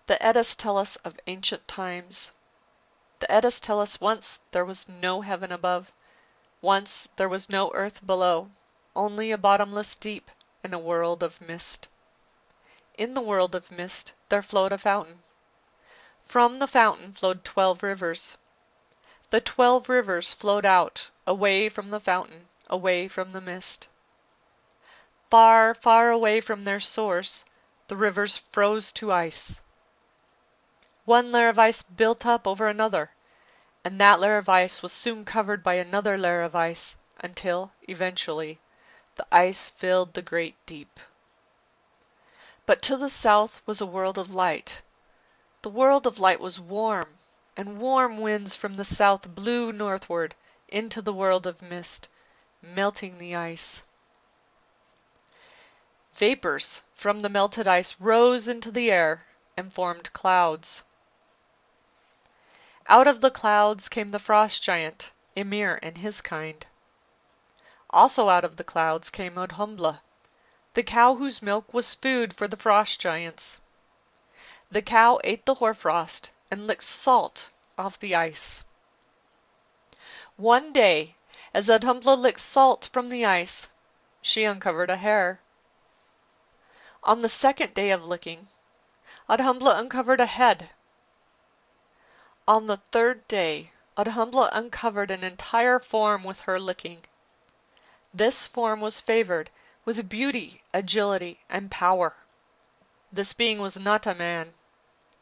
The Eddas tell us of ancient times. The Eddas tell us once there was no heaven above, once there was no earth below, only a bottomless deep and a world of mist. In the world of mist there flowed a fountain. From the fountain flowed 12 rivers. The 12 rivers flowed out, away from the fountain, away from the mist. Far, far away from their source, the rivers froze to ice. One layer of ice built up over another, and that layer of ice was soon covered by another layer of ice, until, eventually, the ice filled the great deep. But to the south was a world of light. The world of light was warm, and warm winds from the south blew northward into the world of mist, melting the ice. Vapors from the melted ice rose into the air and formed clouds. Out of the clouds came the frost giant, Ymir and his kind. Also out of the clouds came Odhumbla, the cow whose milk was food for the frost giants. The cow ate the hoarfrost and licked salt off the ice. One day, as Odhumbla licked salt from the ice, she uncovered a hair. On the second day of licking, Odhumbla uncovered a head. On the third day, Odhumbla uncovered an entire form with her licking. This form was favored with beauty, agility, and power. This being was not a man.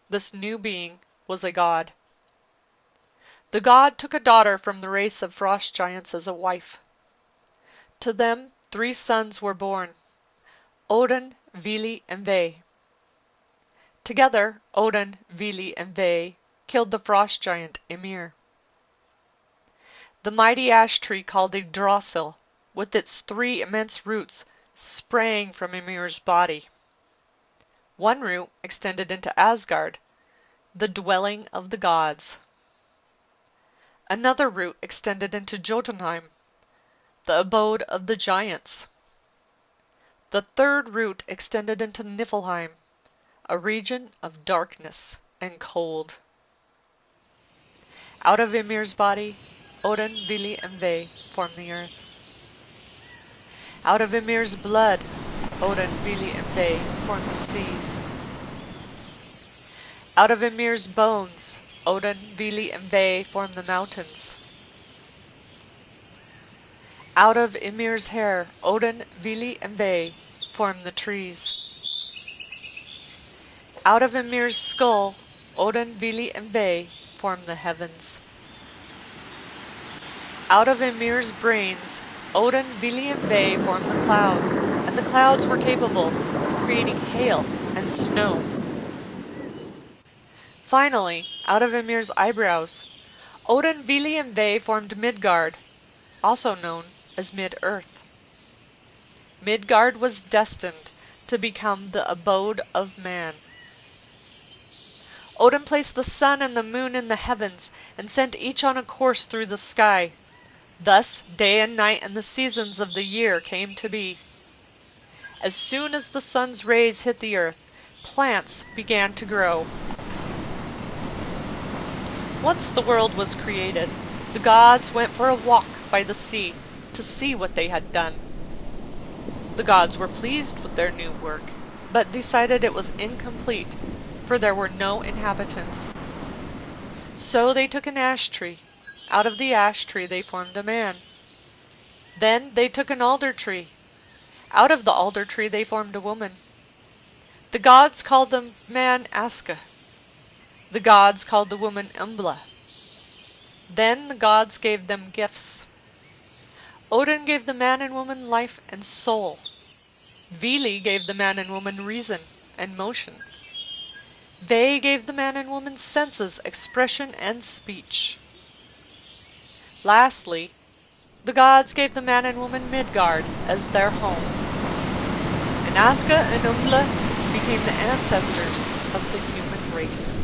This new being was a god. The god took a daughter from the race of frost giants as a wife. To them 3 sons were born: Odin, Vili, and Ve. Together, Odin, Vili, and Ve killed the frost giant Ymir. The mighty ash tree called Yggdrasil, with its 3 immense roots, sprang from Ymir's body. One root extended into Asgard, the dwelling of the gods. Another root extended into Jotunheim, the abode of the giants. The third root extended into Niflheim, a region of darkness and cold. Out of Ymir's body, Odin, Vili, and Ve formed the earth. Out of Ymir's blood, Odin, Vili, and Ve formed the seas. Out of Ymir's bones, Odin, Vili, and Ve formed the mountains. Out of Ymir's hair, Odin, Vili, and Ve formed the trees. Out of Ymir's skull, Odin, Vili, and Ve formed the heavens. Out of Ymir's brains, Odin, Vili, and Ve formed the clouds, and the clouds were capable of creating hail and snow. Finally, out of Ymir's eyebrows, Odin, Vili, and Ve formed Midgard, also known as Mid-Earth. Midgard was destined to become the abode of man. Odin placed the sun and the moon in the heavens and sent each on a course through the sky. Thus, day and night and the seasons of the year came to be. As soon as the sun's rays hit the earth, plants began to grow. Once the world was created, the gods went for a walk by the sea to see what they had done. The gods were pleased with their new work, but decided it was incomplete, for there were no inhabitants. So they took an ash tree. Out of the ash tree they formed a man. Then they took an alder tree. Out of the alder tree they formed a woman. The gods called the man Aska. The gods called the woman Umbla. Then the gods gave them gifts. Odin gave the man and woman life and soul. Vili gave the man and woman reason and motion. Ve gave the man and woman senses, expression, and speech. Lastly, the gods gave the man and woman Midgard as their home. And Aska and Umbla became the ancestors of the human race.